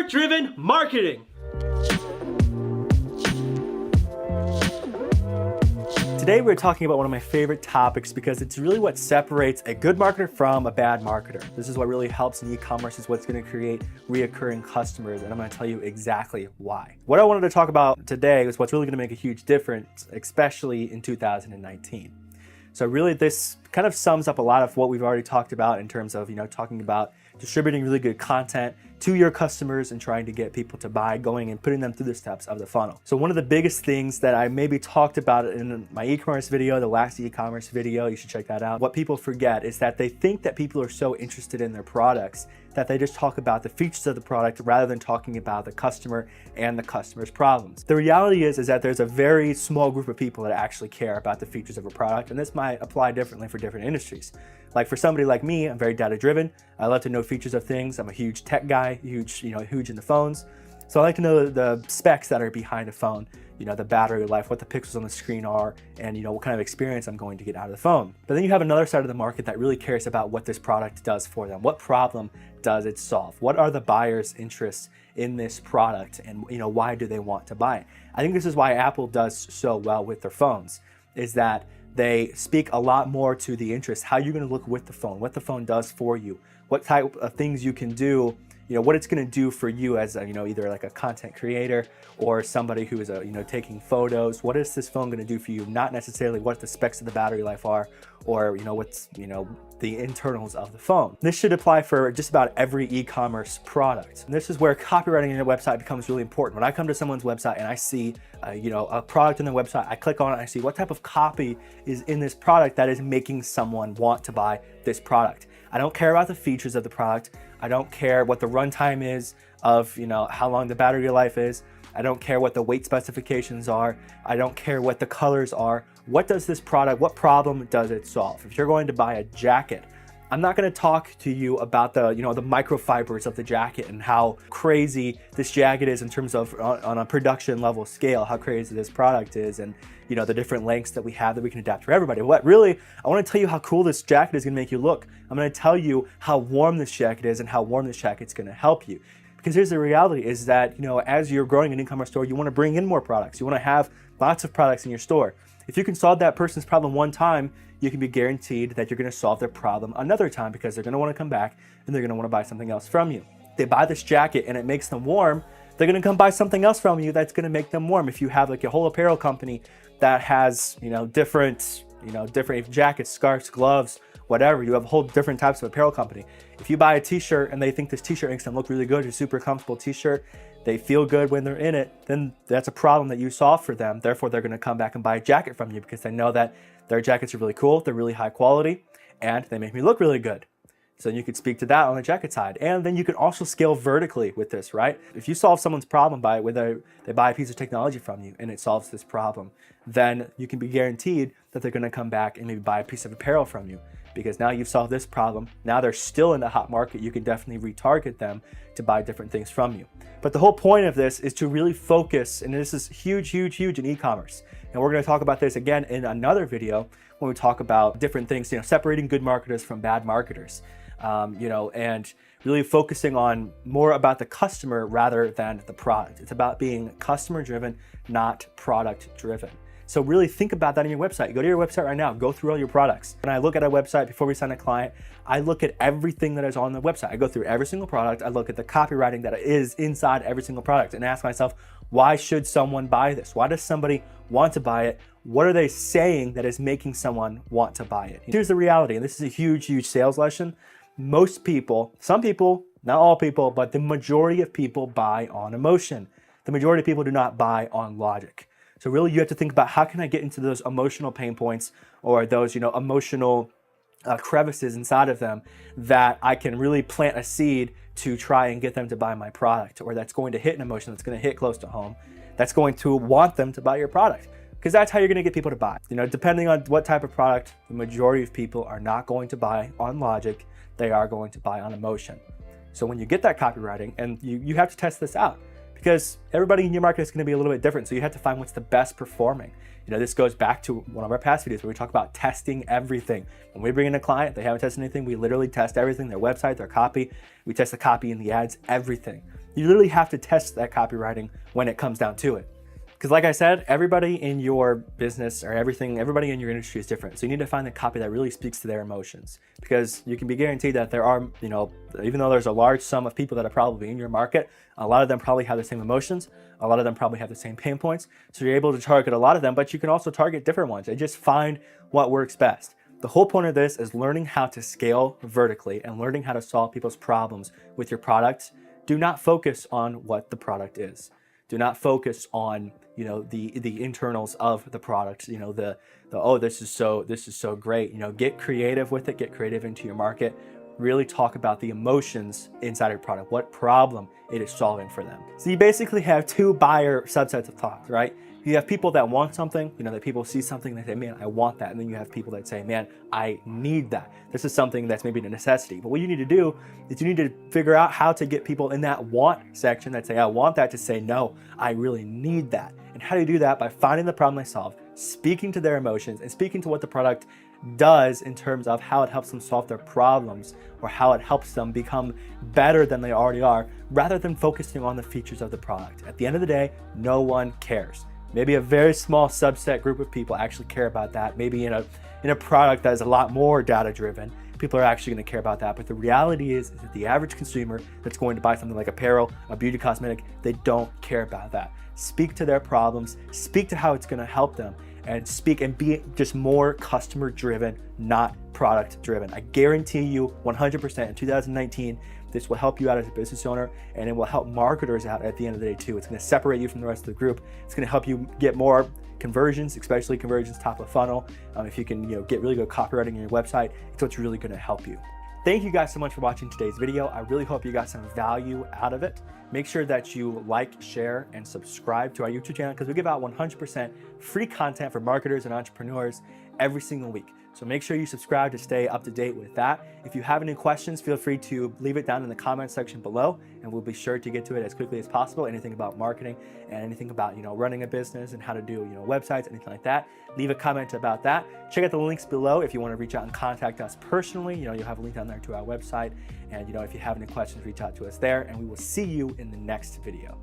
Customer-driven marketing. Today we're talking about one of my favorite topics because it's really what separates a good marketer from a bad marketer. This is what really helps in e-commerce, is what's going to create reoccurring customers, and I'm going to tell you exactly why. What I wanted to talk about today is what's really going to make a huge difference, especially in 2019. So really this kind of sums up a lot of what we've already talked about in terms of, talking about distributing really good content to your customers and trying to get people to buy, going and putting them through the steps of the funnel. So one of the biggest things that I maybe talked about in my e-commerce video, the last e-commerce video, you should check that out. What people forget is that they think that people are so interested in their products that they just talk about the features of the product rather than talking about the customer and the customer's problems. The reality is that there's a very small group of people that actually care about the features of a product, and this might apply differently for different industries. Like for somebody like me, I'm very data driven. I love to know features of things. I'm a huge tech guy, huge in the phones. So I like to know the specs that are behind a phone, the battery life, what the pixels on the screen are, and what kind of experience I'm going to get out of the phone. But then you have another side of the market that really cares about what this product does for them. What problem does it solve? What are the buyer's interests in this product, and why do they want to buy it? I think this is why Apple does so well with their phones, is that they speak a lot more to the interest, how you're going to look with the phone, what the phone does for you, what type of things you can do, what it's going to do for you as a, either like a content creator or somebody who is taking photos. What is this phone going to do for you? Not necessarily what the specs of the battery life are, or what's the internals of the phone. This should apply for just about every e-commerce product. And this is where copywriting in your website becomes really important. When I come to someone's website and I see a product on their website, I click on it, I see what type of copy is in this product that is making someone want to buy this product. I don't care about the features of the product. I don't care what the runtime is of how long the battery life is. I don't care what the weight specifications are. I don't care what the colors are. What does this product, what problem does it solve? If you're going to buy a jacket, I'm not going to talk to you about the microfibers of the jacket and how crazy this jacket is in terms of on a production level scale, how crazy this product is, and the different lengths that we have that we can adapt for everybody. What really, I want to tell you how cool this jacket is going to make you look. I'm going to tell you how warm this jacket is and how warm this jacket's going to help you. Because here's the reality is that, as you're growing an e-commerce store, you want to bring in more products. You want to have lots of products in your store. If you can solve that person's problem one time, you can be guaranteed that you're going to solve their problem another time, because they're going to want to come back and they're going to want to buy something else from you. They buy this jacket and it makes them warm, they're going to come buy something else from you that's going to make them warm. If you have like a whole apparel company that has, different jackets, scarves, gloves, whatever, you have whole different types of apparel company. If you buy a t-shirt and they think this t-shirt makes them look really good, it's a super comfortable t-shirt, they feel good when they're in it, then that's a problem that you solve for them. Therefore, they're going to come back and buy a jacket from you because they know that their jackets are really cool, they're really high quality, and they make me look really good. So you could speak to that on the jacket side. And then you can also scale vertically with this, right? If you solve someone's problem by whether they buy a piece of technology from you and it solves this problem, then you can be guaranteed that they're going to come back and maybe buy a piece of apparel from you, because now you've solved this problem. Now they're still in the hot market. You can definitely retarget them to buy different things from you. But the whole point of this is to really focus, and this is huge, huge, huge in e-commerce. And we're going to talk about this again in another video when we talk about different things, separating good marketers from bad marketers, and really focusing on more about the customer rather than the product. It's about being customer driven, not product driven. So really think about that on your website. Go to your website right now, go through all your products. When I look at a website before we sign a client, I look at everything that is on the website. I go through every single product. I look at the copywriting that is inside every single product and ask myself, why should someone buy this? Why does somebody want to buy it? What are they saying that is making someone want to buy it? Here's the reality, and this is a huge, huge sales lesson. Most people, some people, not all people, but the majority of people buy on emotion. The majority of people do not buy on logic. So really you have to think about, how can I get into those emotional pain points or those emotional crevices inside of them that I can really plant a seed to try and get them to buy my product, or that's going to hit an emotion, that's going to hit close to home, that's going to want them to buy your product. Because that's how you're going to get people to buy. Depending on what type of product, the majority of people are not going to buy on logic, they are going to buy on emotion. So when you get that copywriting, and you have to test this out, because everybody in your market is going to be a little bit different. So you have to find what's the best performing. This goes back to one of our past videos where we talk about testing everything. When we bring in a client, they haven't tested anything, we literally test everything, their website, their copy. We test the copy and the ads, everything. You literally have to test that copywriting when it comes down to it. Because like I said, everybody in your business or everybody in your industry is different. So you need to find the copy that really speaks to their emotions, because you can be guaranteed that there are, even though there's a large sum of people that are probably in your market, a lot of them probably have the same emotions. A lot of them probably have the same pain points. So you're able to target a lot of them, but you can also target different ones and just find what works best. The whole point of this is learning how to scale vertically and learning how to solve people's problems with your product. Do not focus on what the product is. Do not focus on, the internals of the product, oh, this is so great. Get creative with it, get creative into your market. Really talk about the emotions inside your product, what problem it is solving for them. So you basically have two buyer subsets of thoughts, right? You have people that want something, that people see something, they say, man, I want that. And then you have people that say, man, I need that. This is something that's maybe a necessity. But what you need to do is you need to figure out how to get people in that want section that say, I want that, to say, no, I really need that. And how do you do that? By finding the problem they solve, speaking to their emotions, and speaking to what the product does in terms of how it helps them solve their problems or how it helps them become better than they already are, rather than focusing on the features of the product. At the end of the day, no one cares. Maybe a very small subset group of people actually care about that. Maybe in a product that is a lot more data driven, people are actually going to care about that. But the reality is that the average consumer that's going to buy something like apparel, a beauty cosmetic, they don't care about that. Speak to their problems, speak to how it's going to help them, and speak and be just more customer driven, not product driven. I guarantee you 100% in 2019, this will help you out as a business owner, and it will help marketers out at the end of the day too. It's going to separate you from the rest of the group. It's going to help you get more conversions, especially conversions top of funnel. If you can get really good copywriting on your website, it's what's really going to help you. Thank you guys so much for watching today's video. I really hope you got some value out of it. Make sure that you like, share, and subscribe to our YouTube channel, because we give out 100% free content for marketers and entrepreneurs every single week. So make sure you subscribe to stay up to date with that. If you have any questions, feel free to leave it down in the comment section below, and we'll be sure to get to it as quickly as possible. Anything about marketing and anything about running a business and how to do websites, anything like that, leave a comment about that. Check out the links below if you want to reach out and contact us personally. You'll have a link down there to our website, and if you have any questions, reach out to us there, and we will see you in the next video.